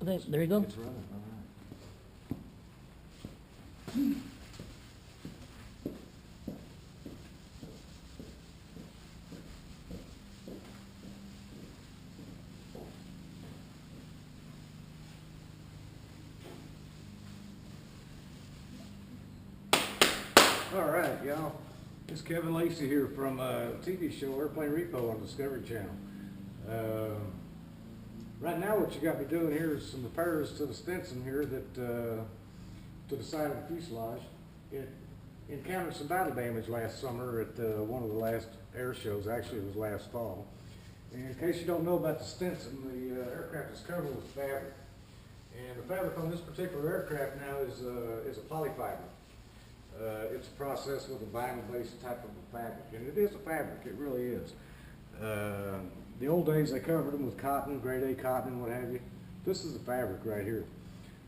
Okay, there you go. It's running, all right. All right, y'all. It's Kevin Lacey here from a TV show, Airplane Repo on Discovery Channel. Right now, what you got me doing here is some repairs to the Stinson here that to the side of the fuselage. It encountered some battle damage last summer at one of the last air shows. Actually, it was last fall. And in case you don't know about the Stinson, the aircraft is covered with fabric. And the fabric on this particular aircraft now is a polyfiber. It's a process with a vinyl-based type of a fabric, and it is a fabric, it really is. The old days they covered them with cotton, grade A cotton and what have you. This is the fabric right here.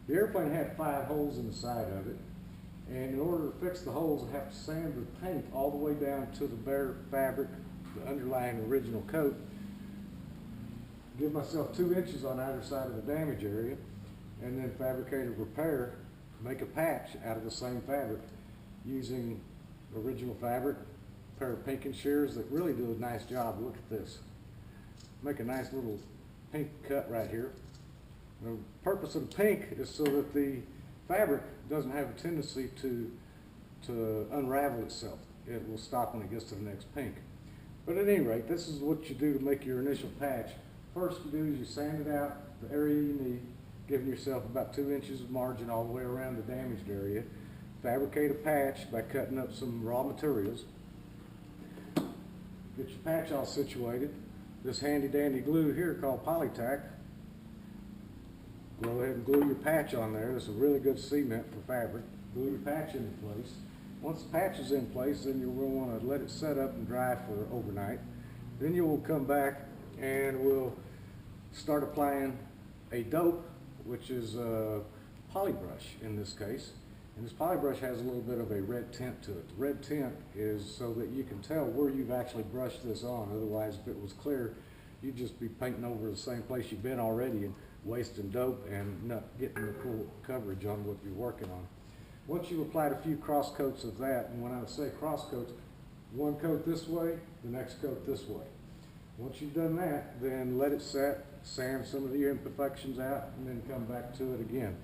The airplane had 5 holes in the side of it, and in order to fix the holes I have to sand the paint all the way down to the bare fabric, the underlying original coat. Give myself 2 inches on either side of the damage area, and then fabricate a repair, make a patch out of the same fabric using original fabric, a pair of pinking shears that really do a nice job. Look at this. Make a nice little pink cut right here. The purpose of the pink is so that the fabric doesn't have a tendency to unravel itself. It will stop when it gets to the next pink. But at any rate, this is what you do to make your initial patch. First you do is you sand it out the area you need, giving yourself about 2 inches of margin all the way around the damaged area. Fabricate a patch by cutting up some raw materials. Get your patch all situated. This handy dandy glue here called Polytack. Go ahead and glue your patch on there. This is a really good cement for fabric. Glue your patch into place. Once the patch is in place, then you'll want to let it set up and dry for overnight. Then you will come back and we'll start applying a dope, which is a polybrush in this case. And this polybrush has a little bit of a red tint to it. The red tint is so that you can tell where you've actually brushed this on. Otherwise, if it was clear, you'd just be painting over the same place you've been already and wasting dope and not getting the full coverage on what you're working on. Once you've applied a few cross coats of that, and when I say cross coats, one coat this way, the next coat this way. Once you've done that, then let it set, sand some of the imperfections out, and then come back to it again.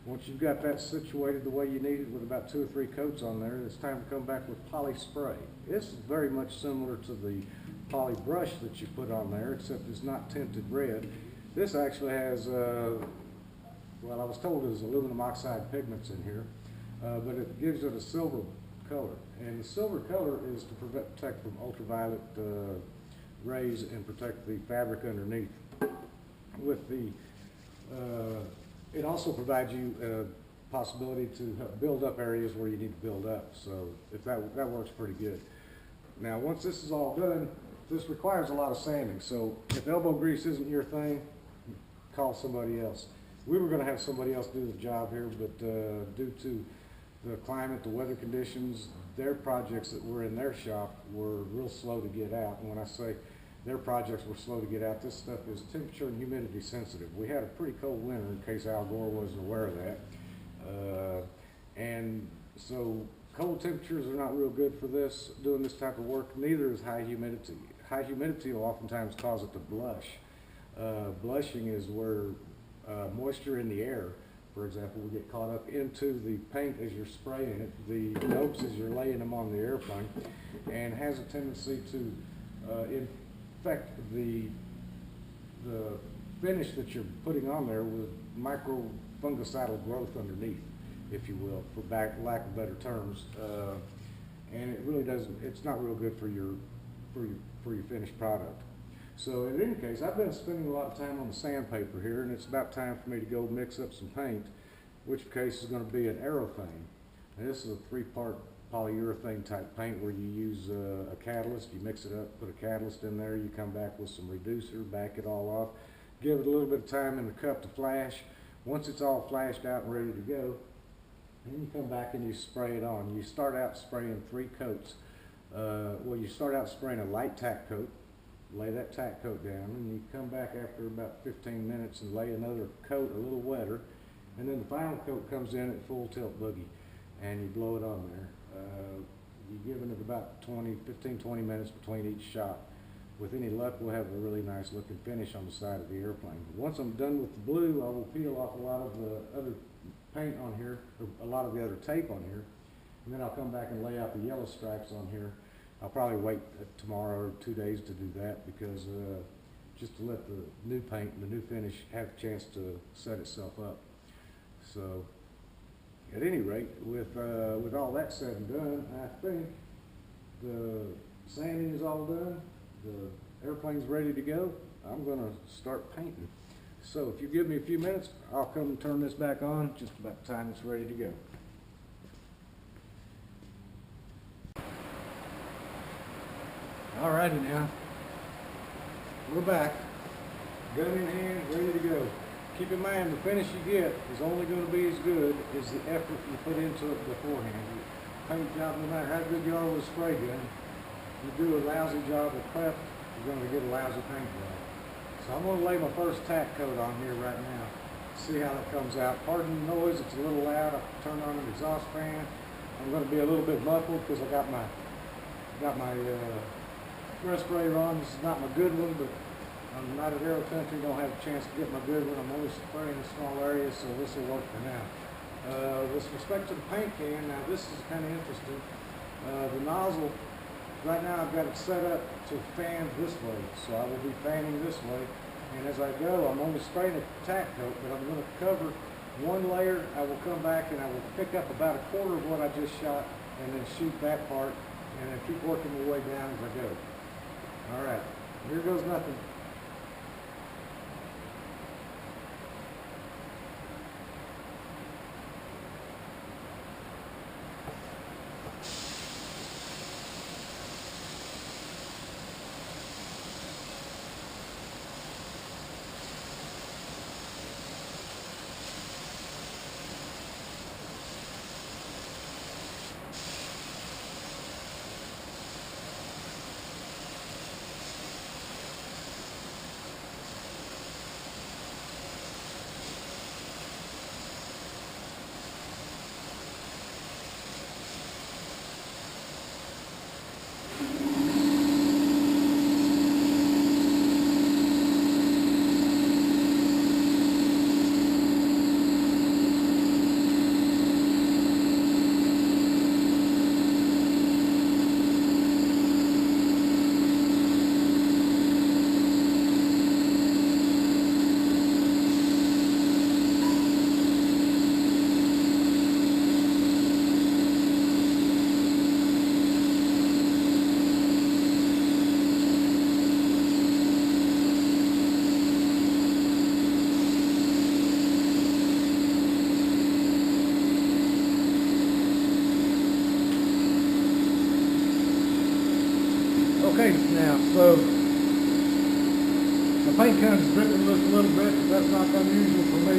Once you've got that situated the way you need it with about 2 or 3 coats on there, it's time to come back with poly spray. This is very much similar to the poly brush that you put on there, except it's not tinted red. This actually has, well, I was told there's aluminum oxide pigments in here, but it gives it a silver color. And the silver color is to protect from ultraviolet rays and protect the fabric underneath. With the it also provides you a possibility to build up areas where you need to build up. So if that works pretty good. Now once this is all done, this requires a lot of sanding. So if elbow grease isn't your thing, call somebody else. We were going to have somebody else do the job here, but due to the climate, the weather conditions, their projects that were in their shop were real slow to get out. And when I say their projects were slow to get out, this stuff is temperature and humidity sensitive. We had a pretty cold winter, in case Al Gore wasn't aware of that. And so cold temperatures are not real good for this, doing this type of work. Neither is high humidity. High humidity will oftentimes cause it to blush. Blushing is where moisture in the air, for example, will get caught up into the paint as you're spraying it, the dopes as you're laying them on the airplane, and has a tendency to infect the finish that you're putting on there with micro fungicidal growth underneath, if you will, for lack of better terms. And it really doesn't, it's not real good for your finished product. So in any case, I've been spending a lot of time on the sandpaper here, and it's about time for me to go mix up some paint, which case is going to be an Aerothane. And this is a 3-part polyurethane type paint where you use a catalyst, you mix it up, put a catalyst in there, you come back with some reducer, back it all off, give it a little bit of time in the cup to flash. Once it's all flashed out and ready to go, then you come back and you spray it on. You start out spraying 3 coats. Well, you start out spraying a light tack coat, lay that tack coat down, and you come back after about 15 minutes and lay another coat a little wetter, and then the final coat comes in at full tilt boogie, and you blow it on there. You're giving it about 15, 20 minutes between each shot. With any luck, we'll have a really nice looking finish on the side of the airplane. Once I'm done with the blue, I will peel off a lot of the other paint on here, or a lot of the other tape on here, and then I'll come back and lay out the yellow stripes on here. I'll probably wait tomorrow or 2 days to do that, because just to let the new paint and the new finish have a chance to set itself up. So at any rate, with all that said and done, I think the sanding is all done. The airplane's ready to go. I'm going to start painting. So if you give me a few minutes, I'll come and turn this back on just about the time it's ready to go. Alrighty now, we're back. Gun in hand, ready to go. Keep in mind, the finish you get is only going to be as good as the effort you put into it beforehand. Paint job, no matter how good you are with a spray gun, you do a lousy job of prep, you're going to get a lousy paint job. So I'm going to lay my first tack coat on here right now. See how that comes out. Pardon the noise, it's a little loud. I turned on an exhaust fan. I'm going to be a little bit muffled because I got my respirator on. This is not my good one, but I'm not at Aero Country, don't have a chance to get my good one. I'm only spraying in small areas, so this will work for now. With respect to the paint can, now this is kind of interesting. The nozzle, right now I've got it set up to fan this way, so I will be fanning this way. And as I go, I'm only spraying a tack coat, but I'm going to cover one layer. I will come back and I will pick up about a quarter of what I just shot, and then shoot that part, and then keep working my way down as I go. All right, here goes nothing. Okay, now, so the paint kind of dripping just a little bit, but that's not unusual for me.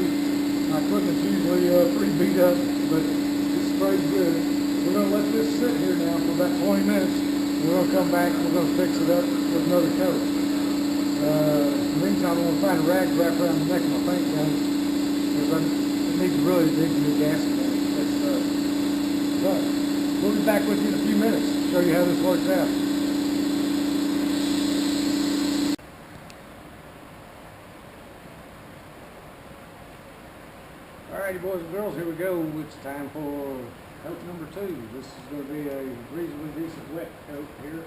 My equipment's usually pretty beat up, but it sprays good. We're going to let this sit here now for about 20 minutes. We're going to come back and we're going to fix it up with another coat. In the meantime, I'm going to find a rag to wrap around the neck of my paint gun, because it needs a really big new gasket. But we'll be back with you in a few minutes to show you how this works out. Alrighty, boys and girls, here we go. It's time for coat number 2. This is going to be a reasonably decent wet coat here.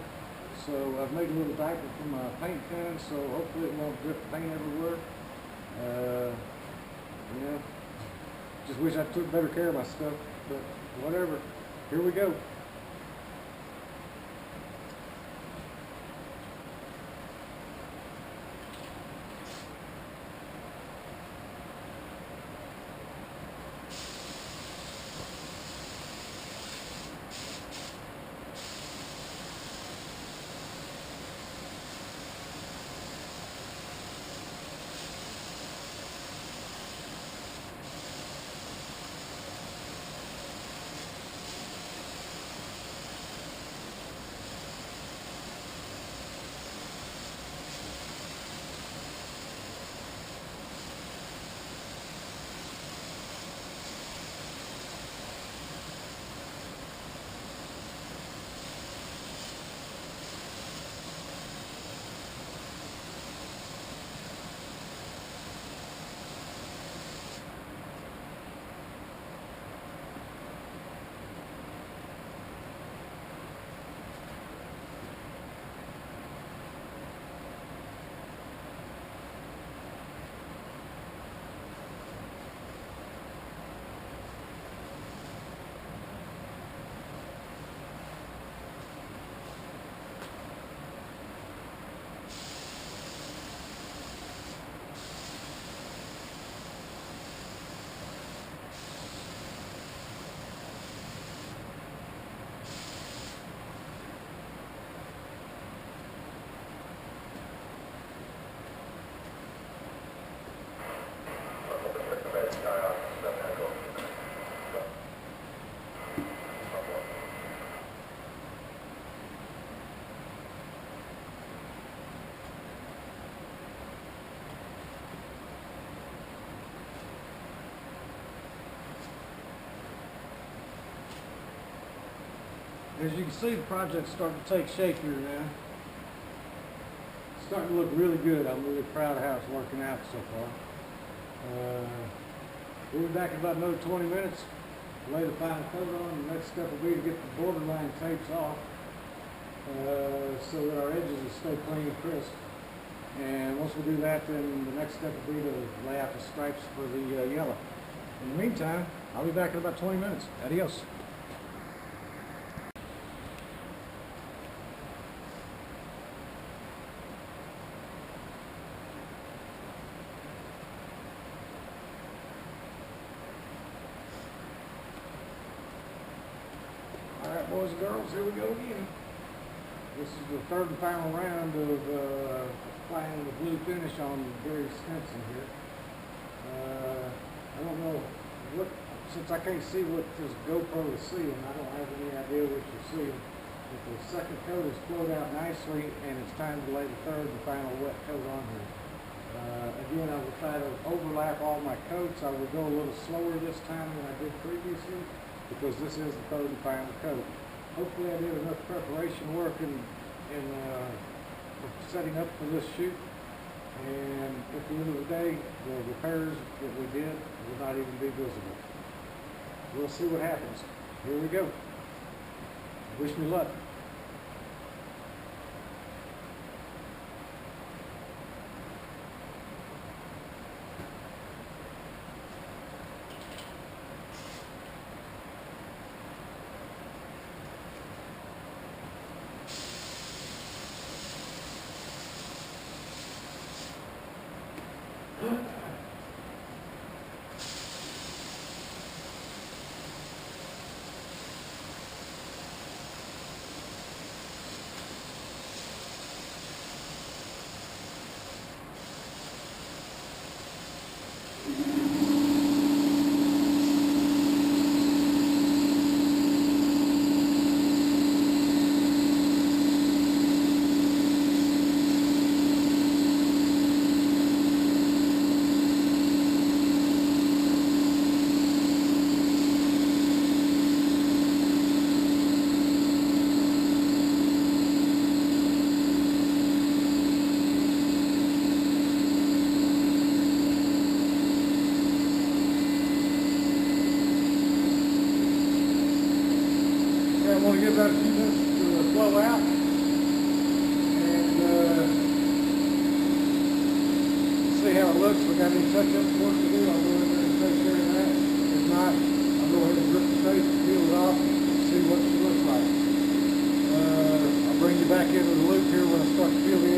So I've made a little diaper for my paint gun, so hopefully it won't drip paint everywhere. Yeah, just wish I took better care of my stuff, but whatever. Here we go. As you can see, the project's starting to take shape here now. It's starting to look really good. I'm really proud of how it's working out so far. We'll be back in about another 20 minutes. Lay the final coat on. The next step will be to get the borderline tapes off so that our edges will stay clean and crisp. And once we do that, then the next step will be to lay out the stripes for the yellow. In the meantime, I'll be back in about 20 minutes. Adios. Alright, boys and girls, here we go again. This is the third and final round of applying the blue finish on Gary Stinson here. I don't know what, since I can't see what this GoPro is seeing, I don't have any idea what you're seeing. But the second coat is flowed out nicely, and it's time to lay the third and final wet coat on here. Again, I will try to overlap all my coats. I will go a little slower this time than I did previously, because this is the third and final coat. Hopefully I did enough preparation work in setting up for this shoot, and at the end of the day, the repairs that we did will not even be visible. We'll see what happens. Here we go. Wish me luck. I'm going to give that a few minutes to flow out, and see how it looks. If we got any touch-ups work to do, I'll go in there and take care of that. If not, I'll go ahead and rip the tape, peel it off, and see what she looks like. I'll bring you back into the loop here when I start to peel the